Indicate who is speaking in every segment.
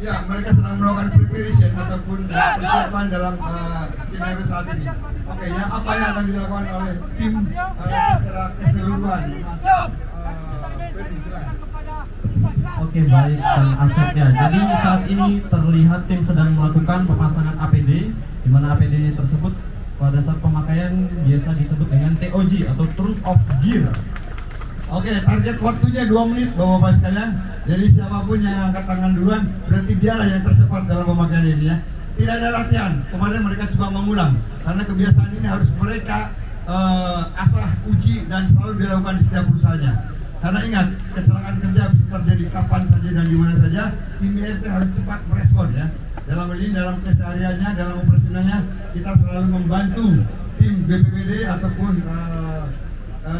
Speaker 1: Ya, mereka sedang melakukan preparation ataupun persiapan dalam skenario saat ini. Oke, ya, apa yang akan dilakukan oleh tim secara keseluruhan?
Speaker 2: Oke, baik Kang Asep ya. Jadi saat ini terlihat tim sedang melakukan pemasangan APD, di mana APD tersebut pada saat pemakaian biasa disebut dengan TOG atau turn off gear.
Speaker 1: Oke, target waktunya 2 menit Bapak-Bapak sekalian. Jadi siapapun yang angkat tangan duluan berarti dialah yang tercepat dalam pemakaian ini ya. Tidak ada latihan. Kemarin mereka cuma mengulang karena kebiasaan ini harus mereka asah, uji dan selalu dilakukan di setiap perusahaannya. Karena ingat, kecelakaan kerja bisa terjadi kapan saja dan di mana saja. Tim IRT harus cepat merespon ya. Dalam ini, dalam kesehariannya, dalam operasionalnya, kita selalu membantu tim BPBD ataupun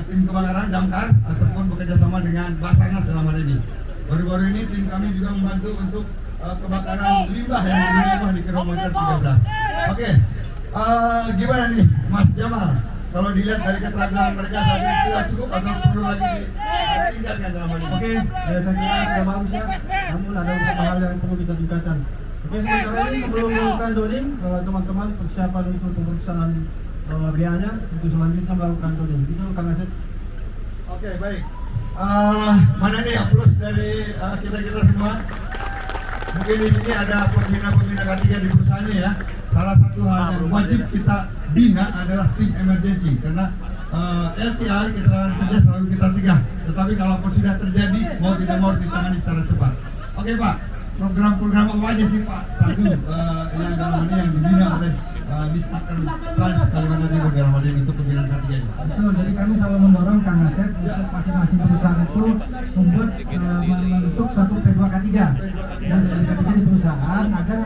Speaker 1: tim kebakaran damkar ataupun bekerja sama dengan Basarnas dalam hal ini. Baru-baru ini tim kami juga membantu untuk kebakaran limbah yang di limbah di kilometer 13. Oke, gimana nih Mas Jamal? Kalau dilihat dari keterampilan mereka saat ini sudah cukup atau perlu lagi ditingkatkan dalam hal ini?
Speaker 3: Oke, saya kira sudah bagus ya. Namun ada beberapa hal yang perlu kita tingkatkan. Oke, sementara ini sebelum melakukan doding, teman-teman persiapan untuk pemeriksaan biayanya untuk selanjutnya melakukan doding. Itu Kang Asep.
Speaker 1: Oke, baik. Mana nih aplaus dari kita semua? Mungkin di sini ada pembina-pembina K3 di perusahaannya ya. Salah satu hal yang wajib kita bina adalah tim emergency karena LTI kecelakaan kerja selalu kita cegah. Tetapi kalau sudah terjadi mau tidak mau ditangani secara cepat. Oke Pak, program-program apa aja sih Pak Sadu yang dalam ini yang dibina oleh Disnaker Trans Kalimantan Timur dalam hal ini untuk pembinaan K3 ini?
Speaker 4: Betul, jadi kami selalu mendorong Kang Asep untuk masing-masing perusahaan itu membuat membentuk suatu P2K3 dan K3 di perusahaan agar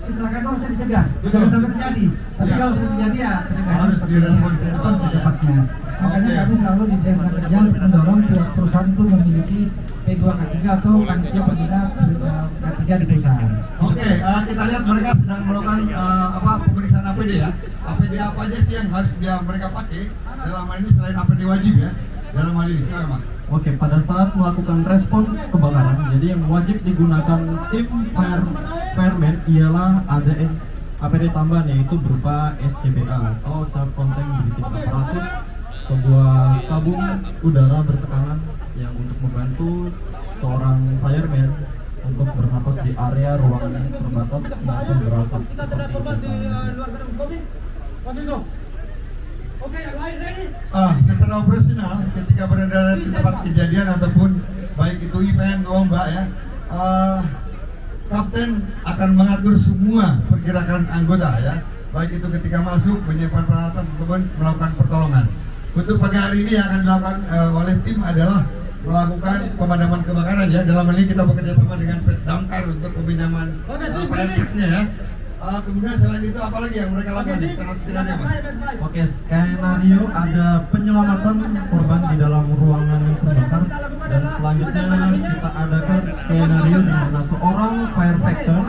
Speaker 4: kecelakaan itu harusnya dicegah, jangan sampai terjadi. Tapi kalau sudah terjadi ya pencegahan
Speaker 1: harus direspon
Speaker 4: secepatnya. Makanya kami selalu di Desa Kerja untuk mendorong pihak perusahaan itu memiliki P2K3 atau panitia pembina K3 di perusahaan.
Speaker 1: Oke, kita lihat mereka sedang melakukan pemeriksaan APD ya. APD apa aja sih yang harus mereka pakai dalam hal ini selain APD wajib ya? Dalam hal ini, silakan Pak.
Speaker 2: Oke, pada saat melakukan respon kebakaran, jadi yang wajib digunakan tim fireman ialah ada APD tambahan yaitu berupa SCBA atau Self Contained Breathing Apparatus, sebuah tabung udara bertekanan yang untuk membantu seorang fireman untuk bernapas di area ruang terbatas maupun berasap seperti itu.
Speaker 1: Secara operasional ketika berada di tempat kejadian ataupun baik itu event, lomba ya, kapten akan mengatur semua pergerakan anggota ya, baik itu ketika masuk, menyiapkan peralatan ataupun melakukan pertolongan. Untuk pagi hari ini yang akan dilakukan oleh tim adalah melakukan pemadaman kebakaran ya. Dalam hal ini kita bekerja sama dengan Damkar untuk peminjaman fire truck-nya ya. Kemudian selain itu apa lagi yang mereka lakukan secara skenario Mas?
Speaker 2: Oke, skenario ada penyelamatan korban di dalam ruangan yang terbakar dan selanjutnya kita adakan skenario di mana seorang firefighter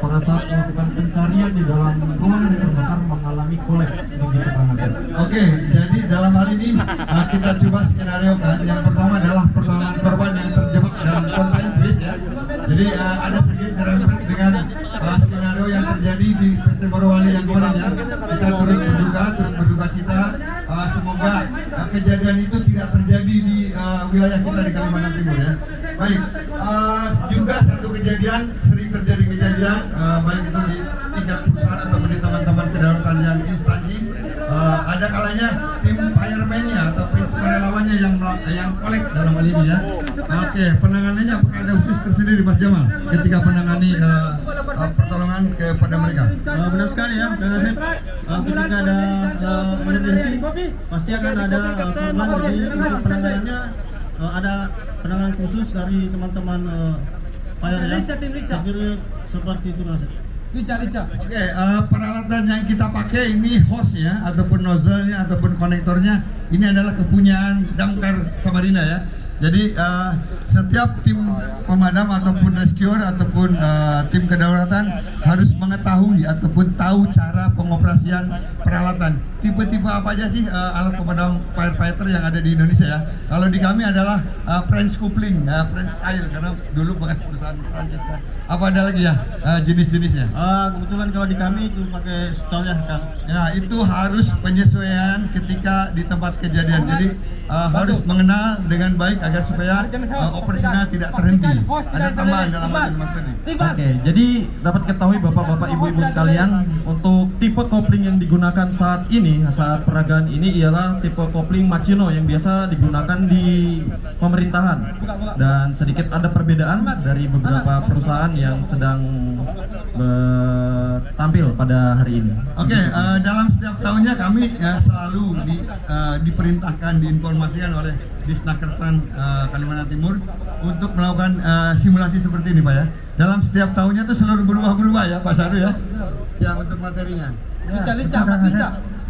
Speaker 2: pada saat melakukan pencarian di dalam ruangan yang terbakar mengalami kolaps begitu Kang Asep.
Speaker 1: Oke, jadi dalam hal ini kita coba skenario kan. Yang pertama adalah pertolongan korban yang terjebak dalam confined space ya. Jadi ada sedikit nyerempet dengan skenario yang terjadi di PT Morowali yang kemarin ya. Kita turut berduka cita. Semoga kejadian itu tidak terjadi di wilayah kita di Kalimantan Timur ya. Baik, juga satu kejadian sering terjadi kejadian baik itu di tingkat perusahaan atau di teman-teman kedaruratan yang instansi. Ada kalanya tim fireman-nya atau tim sukarelawannya yang kolek dalam hal ini ya. Oke, penanganannya apakah ada khusus tersendiri Mas Jamal ketika menangani pertolongan kepada mereka?
Speaker 3: Benar sekali ya, Kang Asep. Ketika ada emergency, pasti akan ada korban. Jadi untuk penanganannya ada penanganan khusus dari teman-teman fire ya. Saya kira seperti itu Mas.
Speaker 1: Oke, peralatan yang kita pakai ini hose ya, ataupun nozzle-nya ataupun konektornya ini adalah kepunyaan Damkar Samarinda ya. Jadi setiap tim pemadam ataupun rescuer ataupun tim kedaruratan harus mengetahui ataupun tahu cara pengoperasian peralatan. Tipe-tipe apa aja sih alat pemadam firefighter yang ada di Indonesia ya? Kalau di kami adalah French coupling, French style karena dulu bekas perusahaan Prancis kan. Apa ada lagi ya jenis-jenisnya?
Speaker 3: Kebetulan kalau di kami itu pakai stolnya kan.
Speaker 1: Ya itu harus penyesuaian ketika di tempat kejadian. Jadi harus mengenal dengan baik agar supaya operasional tidak terhenti. Ada tambahan dalam hal ini Mas Ferdi.
Speaker 2: Oke, jadi dapat ketahui bapak-bapak, ibu-ibu sekalian, untuk tipe kopling yang digunakan saat ini, saat peragaan ini ialah tipe kopling Machino yang biasa digunakan di pemerintahan. Dan sedikit ada perbedaan dari beberapa perusahaan yang sedang tampil pada hari ini.
Speaker 1: Oke, dalam setiap tahunnya kami selalu diperintahkan, diinformasikan oleh Disnakertran Kalimantan Timur untuk melakukan simulasi seperti ini Pak ya. Dalam setiap tahunnya itu selalu berubah-berubah ya Pak Saru ya. Ya untuk materinya.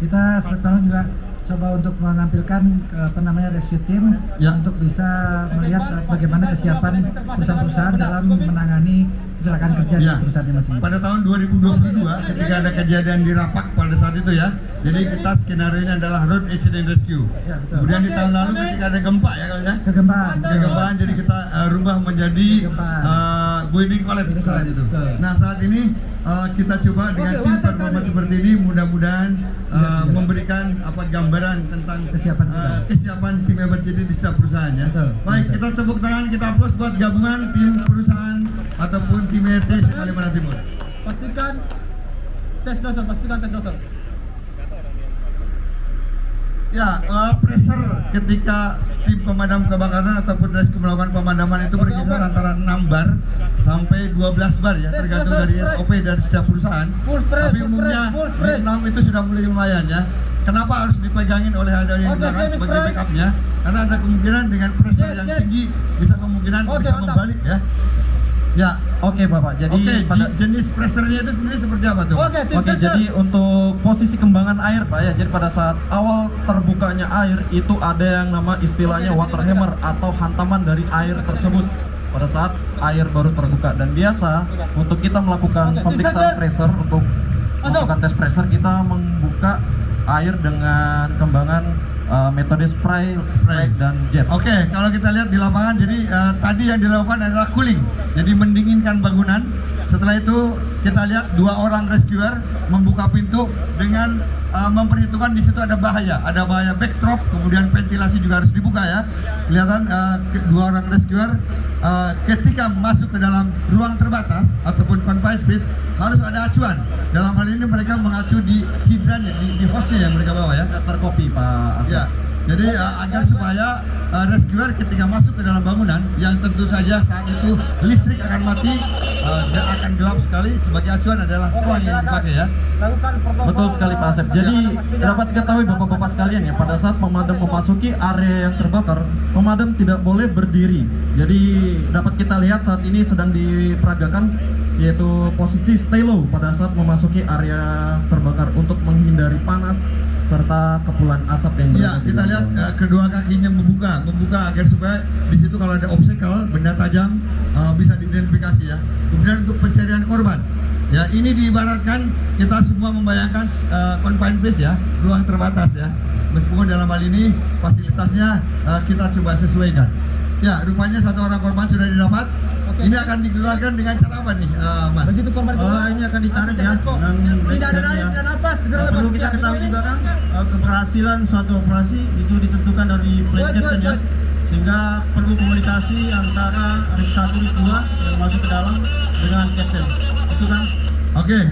Speaker 4: Kita setiap tahun juga coba untuk menampilkan rescue team
Speaker 1: Ya.
Speaker 4: untuk bisa melihat bagaimana kesiapan perusahaan-perusahaan dalam menangani kecelakaan kerja di
Speaker 1: Ya.
Speaker 4: perusahaannya masing-masing.
Speaker 1: Pada tahun 2022 ketika ada kejadian di Rapak pada saat itu ya. Jadi kita skenario ini adalah road accident rescue.
Speaker 4: Ya, betul.
Speaker 1: Kemudian di tahun lalu ketika ada gempa ya kalau ya.
Speaker 4: Kegempaan.
Speaker 1: Kegempaan jadi kita rubah menjadi
Speaker 4: Kegempaan.
Speaker 1: building collapse saat itu.
Speaker 4: Betul.
Speaker 1: Nah saat ini kita coba dengan tim performance seperti ini mudah-mudahan memberikan gambaran tentang kesiapan tim emergency di setiap perusahaan ya.
Speaker 4: Betul.
Speaker 1: Baik, kita tepuk tangan, kita aplaus buat gabungan tim perusahaan ataupun tim ERT Kalimantan Timur.
Speaker 3: Pastikan tes nozzle.
Speaker 1: Ya, pressure ketika tim pemadam kebakaran ataupun rescue melakukan pemadaman itu berkisar antara 6 bar sampai 12 bar ya, tergantung dari SOP dari setiap perusahaan. Tapi umumnya di 6 itu sudah mulai lumayan ya. Kenapa harus dipegangin oleh ada yang belakang sebagai backupnya? Karena ada kemungkinan dengan pressure yang tinggi bisa bisa membalik ya. Ya,
Speaker 2: Oke Bapak, jadi
Speaker 1: jenis pressure-nya itu sendiri seperti apa tuh?
Speaker 2: Oke, jadi untuk posisi kembangan air Pak ya, jadi pada saat awal terbukanya air itu ada yang nama istilahnya water hammer atau hantaman dari air tersebut pada saat air baru terbuka. Dan biasa untuk kita melakukan pemeriksaan pressure, untuk melakukan tes pressure, kita membuka air dengan kembangan metode spray dan jet.
Speaker 1: Oke, kalau kita lihat di lapangan, jadi tadi yang dilakukan adalah cooling, jadi mendinginkan bangunan. Setelah itu kita lihat 2 orang rescuer membuka pintu dengan memperhitungkan di situ ada bahaya backdrop, kemudian ventilasi juga harus dibuka ya. Kelihatan 2 orang rescuer ketika masuk ke dalam ruang terbatas ataupun confined space harus ada acuan. Dalam hal ini mereka mengacu di hidrannya, di hostnya yang mereka bawa ya.
Speaker 2: Terkopi Pak Asep.
Speaker 1: Ya, jadi agar supaya rescuer ketika masuk ke dalam bangunan yang tentu saja saat itu listrik akan mati dan akan gelap sekali, sebagai acuan adalah selang yang dipakai ya.
Speaker 2: Betul sekali Pak Asep. Jadi dapat diketahui bapak-bapak sekalian ya, pada saat pemadam memasuki area yang terbakar, pemadam tidak boleh berdiri. Jadi dapat kita lihat saat ini sedang diperagakan yaitu posisi stay low pada saat memasuki area terbakar untuk menghindari panas serta kepulan asap yang
Speaker 1: Ya, kita lihat kedua kakinya membuka agar supaya di situ kalau ada obstacle, benda tajam bisa diidentifikasi ya. Kemudian untuk pencarian korban, ya ini diibaratkan kita semua membayangkan confined space ya, ruang terbatas ya. Meskipun dalam hal ini fasilitasnya kita coba sesuaikan. Ya, rupanya 1 orang korban sudah didapat. Ini akan dikeluarkan dengan cara apa nih, Mas?
Speaker 3: Ini akan ditarik ya, dan perlu kita ketahui juga kan, keberhasilan suatu operasi itu ditentukan dari plate captain ya, sehingga perlu komunikasi antara rig 1 rig 2 yang masuk ke dalam dengan captain, itu kan.
Speaker 1: Oke,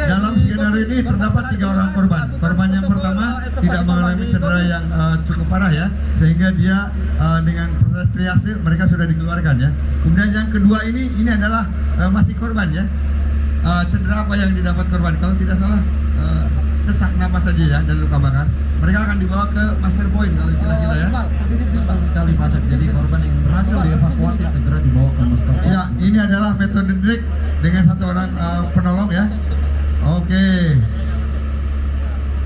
Speaker 1: dalam skenario ini terdapat 3 orang korban. Korban yang pertama tidak mengalami cedera yang cukup parah ya, sehingga dia dengan proses triase mereka sudah dikeluarkan ya. Kemudian yang kedua ini adalah masih korban ya. Cedera apa yang didapat korban? Kalau tidak salah sesak napas saja ya dan luka bakar. Mereka akan dibawa ke master point kalau istilah kita ya.
Speaker 2: Betul sekali Pak Asep. Jadi korban yang berhasil dievakuasi segera dibawa ke master point.
Speaker 1: Ya, ini adalah metode drag dengan 1 orang penolong ya. Oke.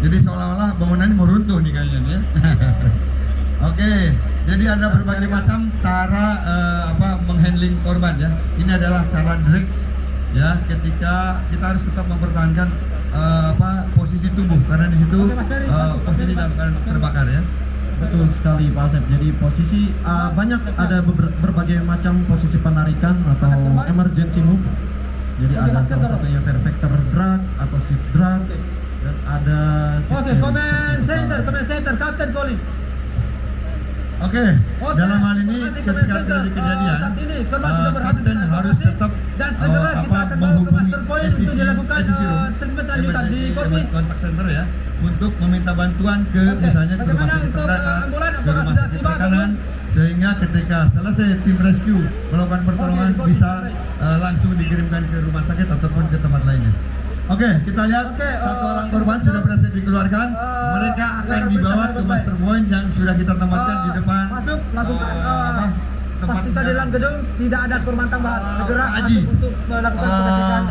Speaker 1: Jadi seolah-olah bangunan ini mau runtuh nih kayaknya nih ya. Oke. Jadi ada berbagai macam cara menghandling korban ya. Ini adalah cara direct ya, ketika kita harus tetap mempertahankan posisi tubuh karena di situ posisi dalam keadaan terbakar ya.
Speaker 2: Betul sekali Pak Asep. Jadi posisi banyak ada berbagai macam posisi penarikan atau emergency move. Jadi ada salah satunya perfector drag atau shift drag dan ada
Speaker 5: center, Captain Colin.
Speaker 1: Oke, dalam hal ini ketika terjadi kejadian, kapten harus tetap menghubungi kontak center ya, untuk meminta bantuan ke misalnya ke rumah sakit terdekat, ke rumah sakit terkanan, sehingga ketika selesai tim rescue melakukan pertolongan bisa langsung dikirimkan ke rumah sakit ataupun ke tempat lainnya. Oke, kita lihat satu orang korban sudah berhasil dikeluarkan. Mereka akan dibawa ke master point yang sudah kita tempatkan di depan.
Speaker 5: Masuk, lakukan pastikan di dalam gedung tidak ada korban tambahan. Segera
Speaker 1: Aji,
Speaker 5: masuk untuk melakukan pengecekan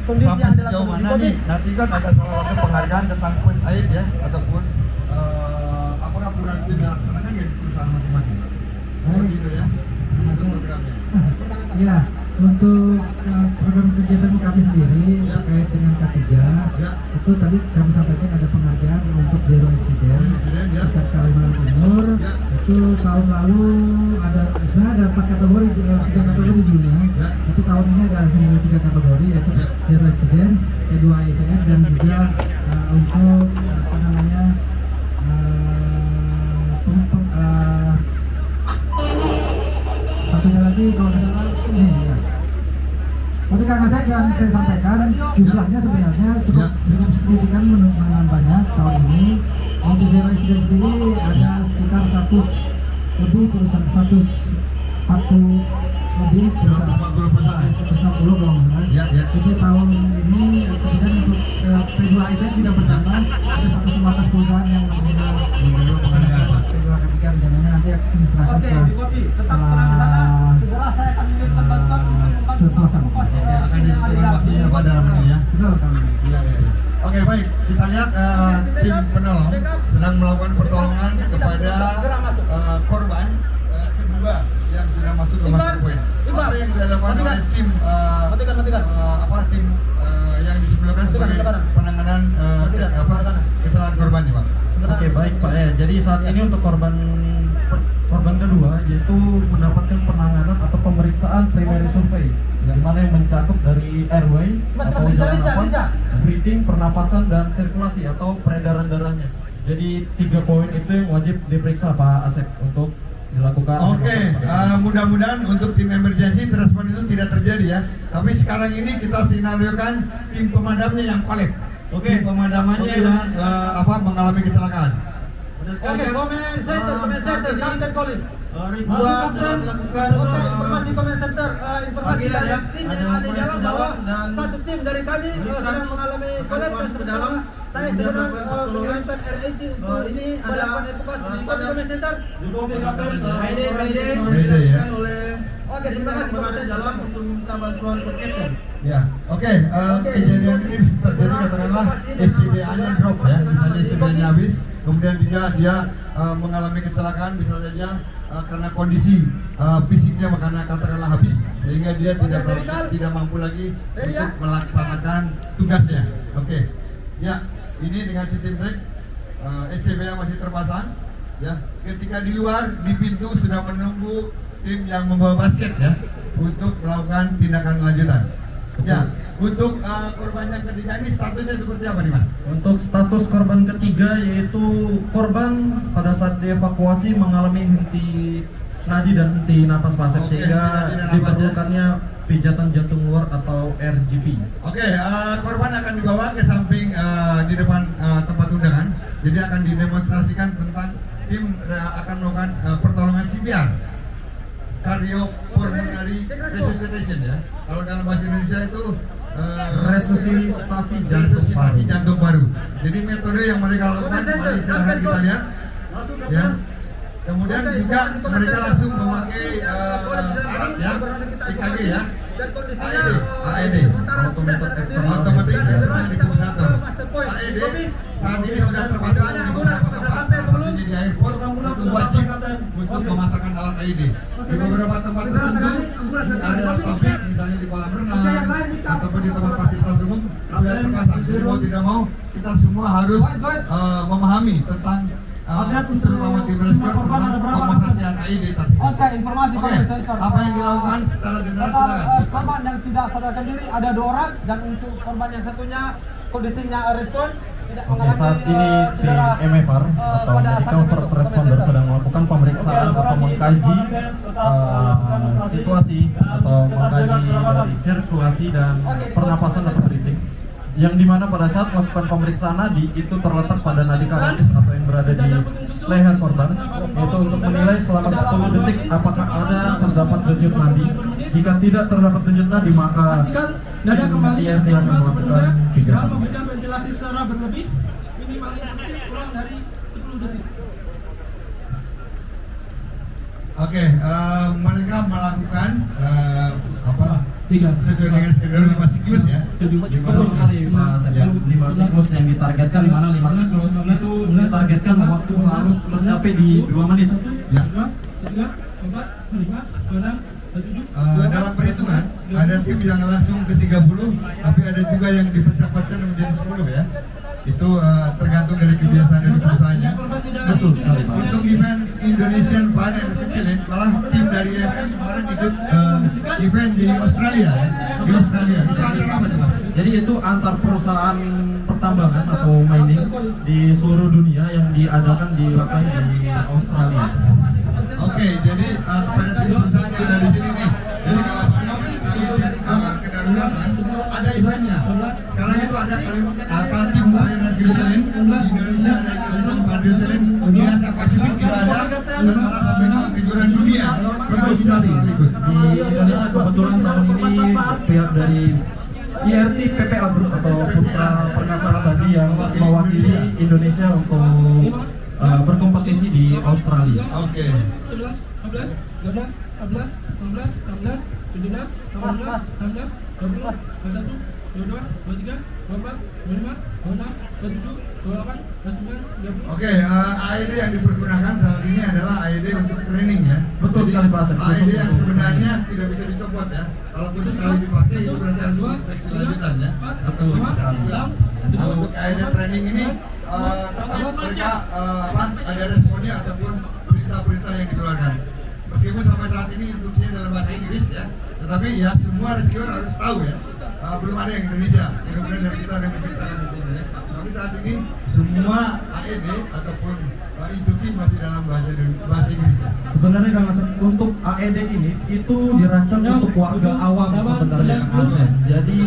Speaker 5: kondisi
Speaker 1: sampai
Speaker 5: yang dalam
Speaker 1: sejauh mana
Speaker 5: kondisi.
Speaker 1: nih? Nanti kan ada salah satu penghargaan tentang first aid ya, ataupun apakah program itu dilaksanakan ya di perusahaan masing-masing. Gitu ya. Itu programnya.
Speaker 4: Ya, untuk program kegiatan kami sendiri terkait dengan K3 itu tadi kami sampaikan ada penghargaan untuk zero accident di Kalimantan Timur. Itu tahun lalu sebenarnya ada 4 kategori, 3 kategori dulunya, tapi tahun ini ada hanya 3 kategori, yaitu zero accident, kedua IVR, dan juga untuk satunya lagi kalau tidak salah ini ya. Tapi karena yang saya sampaikan jumlahnya sebenarnya cukup signifikan menambahnya tahun ini. Untuk zero accident sendiri ada sekitar 100 lebih perusahaan, 140 lebih perusahaan, 160 kalau nggak salah. Itu tahun ini kemudian untuk P2IV juga bertambah, ada 115 perusahaan yang menerima penghargaan P2 ketika rencananya nanti akan diserahkan ke berkuasa.
Speaker 1: Akan ditentukan waktunya pada ini ya.
Speaker 4: Betul kami.
Speaker 1: Oke, baik, kita lihat tim penolong sedang melakukan pertolongan kepada korban kedua yang sudah masuk ke master point. Apa yang dilakukan oleh tim tim yang disebutkan sebagai penanganan kesalahan korban nih Pak?
Speaker 2: Oke, baik Pak ya. Jadi saat ini untuk korban kedua yaitu mendapatkan penanganan atau pemeriksaan primary survey, di mana yang mencakup dari airway atau jalan nafas, breathing, pernapasan, dan sirkulasi atau peredaran darahnya. Jadi 3 poin itu yang wajib diperiksa Pak Asep untuk dilakukan.
Speaker 1: Oke, mudah-mudahan untuk tim emergency respon itu tidak terjadi ya. Tapi sekarang ini kita sinariokan tim pemadamnya yang paling. Tim pemadamannya yang mengalami kecelakaan.
Speaker 5: Comment center, Captain Colin.
Speaker 3: Ribuan melakukan
Speaker 5: Informasi comment center, informasi dari tim yang ada di dalam bahwa
Speaker 3: dan
Speaker 5: satu tim dari kami sedang mengalami kolaps
Speaker 3: ke dalam.
Speaker 5: Saya sedang mengirimkan R80
Speaker 3: ini ada
Speaker 5: melakukan evakuasi di comment center.
Speaker 3: Mayday
Speaker 1: ya.
Speaker 3: oleh
Speaker 5: Oke, terima kasih
Speaker 3: yang ada dalam untuk minta bantuan berkaitan.
Speaker 1: Ya, oke. Kejadian ini terjadi katakanlah SCBA-nya drop ya, misalnya SCBA-nya habis, kemudian juga dia mengalami kecelakaan bisa saja karena kondisi fisiknya karena katakanlah habis, sehingga dia tidak mampu lagi untuk melaksanakan tugasnya. Oke, ya ini dengan sistem brake SCBA masih terpasang. Ya, ketika di luar di pintu sudah menunggu tim yang membawa basket ya untuk melakukan tindakan lanjutan. Ya, untuk korban yang ketiga ini statusnya seperti apa nih Mas?
Speaker 2: Untuk status korban ketiga yaitu korban pada saat dievakuasi mengalami henti nadi dan henti napas Pak Asep, sehingga diperlukannya pijatan jantung luar atau RGP.
Speaker 1: Oke, korban akan dibawa ke samping di depan tempat undangan. Jadi akan didemonstrasikan tentang tim akan melakukan pertolongan CPR, cardiopulmonary resuscitation ya. Kalau dalam bahasa Indonesia itu
Speaker 2: resusitasi
Speaker 1: jantung paru. Jadi metode yang mereka lakukan mari silahkan kita lihat. Ya. Kemudian juga mereka langsung memakai alat ya, EKG ya, AED, automatic external defibrillator. AED saat ini sudah terpasang di beberapa tempat, salah satunya di airport, itu wajib untuk memasang AED. Di beberapa tempat tertentu di area publik, misalnya di kolam renang ataupun di tempat fasilitas umum sudah terpasang. Jadi mau tidak mau kita semua harus memahami tentang terutama tim respon tentang pemakaian AED tadi.
Speaker 5: Oke, informasi
Speaker 1: Oke, apa yang dilakukan secara general silakan.
Speaker 5: korban yang tidak sadarkan diri ada 2 orang dan untuk korban yang satunya kondisinya respon tidak
Speaker 2: Oke,
Speaker 5: mengalami
Speaker 2: saat ini tim MFR atau Medical First Responder sedang melakukan pemeriksaan atau mengkaji situasi atau mengkaji dari sirkulasi dan pernapasan atau breathing. Yang dimana pada saat melakukan pemeriksaan nadi itu terletak pada nadi karotis atau yang berada di leher korban, yaitu untuk menilai selama 10 detik apakah ada terdapat denyut nadi. Jika tidak terdapat denyut nadi maka
Speaker 6: dada kembali
Speaker 2: IRT akan melakukan
Speaker 6: jangan
Speaker 2: pijatan.
Speaker 6: memberikan ventilasi secara berlebih, minimal instruksi kurang dari 10 detik.
Speaker 1: Oke, mereka melakukan apa?
Speaker 6: 3
Speaker 1: Sesuai dengan skenario 5 siklus ya.
Speaker 2: Betul sekali Pak Setiap 5 siklus yang ditargetkan, di mana 5 siklus itu ditargetkan waktu harus tercapai di 2 menit.
Speaker 1: Ya.
Speaker 6: 3, 4, 5, 6, 7.
Speaker 1: Dalam perhitungan ada tim yang langsung ke 30, tapi ada juga yang dipecah-pecah menjadi 10 ya. Itu tergantung dari kebiasaan dari perusahaannya.
Speaker 2: Betul sekali Pak.
Speaker 1: Untuk event Indonesian Fire and Rescue Challenge, malah tim dari EFS kemarin ikut event di Australia. Di Australia. Itu acara apa coba?
Speaker 2: Jadi itu antar perusahaan pertambangan atau mining di seluruh dunia yang diadakan di Australia.
Speaker 1: Oke, jadi kepada tim perusahaan yang ada di sini nih. Jadi kalau kedaruratan ada eventnya. Sekarang itu ada Kaltim Fire and Rescue Challenge Indonesia dan Indonesian Fire and Rescue Challenge di Asia Pasifik juga ada dan malah sampai ke kejuaraan dunia.
Speaker 2: Betul sekali. Di Indonesia kebetulan tahun ini pihak dari IRT PPA Group atau Putra Perkasa Abadi yang mewakili Indonesia untuk berkompetisi di Australia.
Speaker 1: Oke.
Speaker 6: 11, 12, 13, 14, 15, 16, 17, 18, 19, 20, 21, 22, 23, 24, 25, 26, 27, 28, 29, 30.
Speaker 1: Oke, AED yang dipergunakan saat ini adalah AED untuk training ya.
Speaker 2: Betul sekali Pak Asep.
Speaker 1: AED yang sebenarnya tidak bisa dicopot ya. Kalau khusus sekali dipakai itu berarti harus infeksi lanjutan ya. Atau sekali hilang. Nah, untuk AED training ini tetap mereka ada responnya ataupun berita-berita yang dikeluarkan. Meskipun sampai saat ini instruksinya dalam bahasa Inggris ya, tetapi ya semua rescuer harus tahu ya. Belum ada yang Indonesia, mudah-mudahan dari kita yang menciptakan itu ya. Tapi saat ini semua AED ataupun instruksi masih dalam bahasa Inggris.
Speaker 2: Sebenarnya Kang Asep, untuk AED ini itu dirancang untuk warga awam sebenarnya Kang Asep. Jadi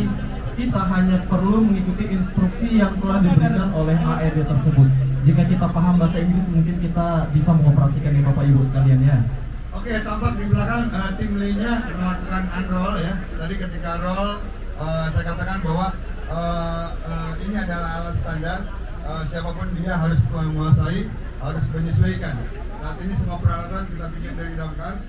Speaker 2: kita hanya perlu mengikuti instruksi yang telah diberikan oleh AED tersebut. Jika kita paham bahasa Inggris mungkin kita bisa mengoperasikannya Bapak Ibu sekalian ya.
Speaker 1: Oke, tampak di belakang tim lainnya melakukan unroll ya. Tadi ketika roll saya katakan bahwa ini adalah alat standar, siapapun dia harus menguasai, harus menyesuaikan. Saat ini semua peralatan kita bikin dari damkar.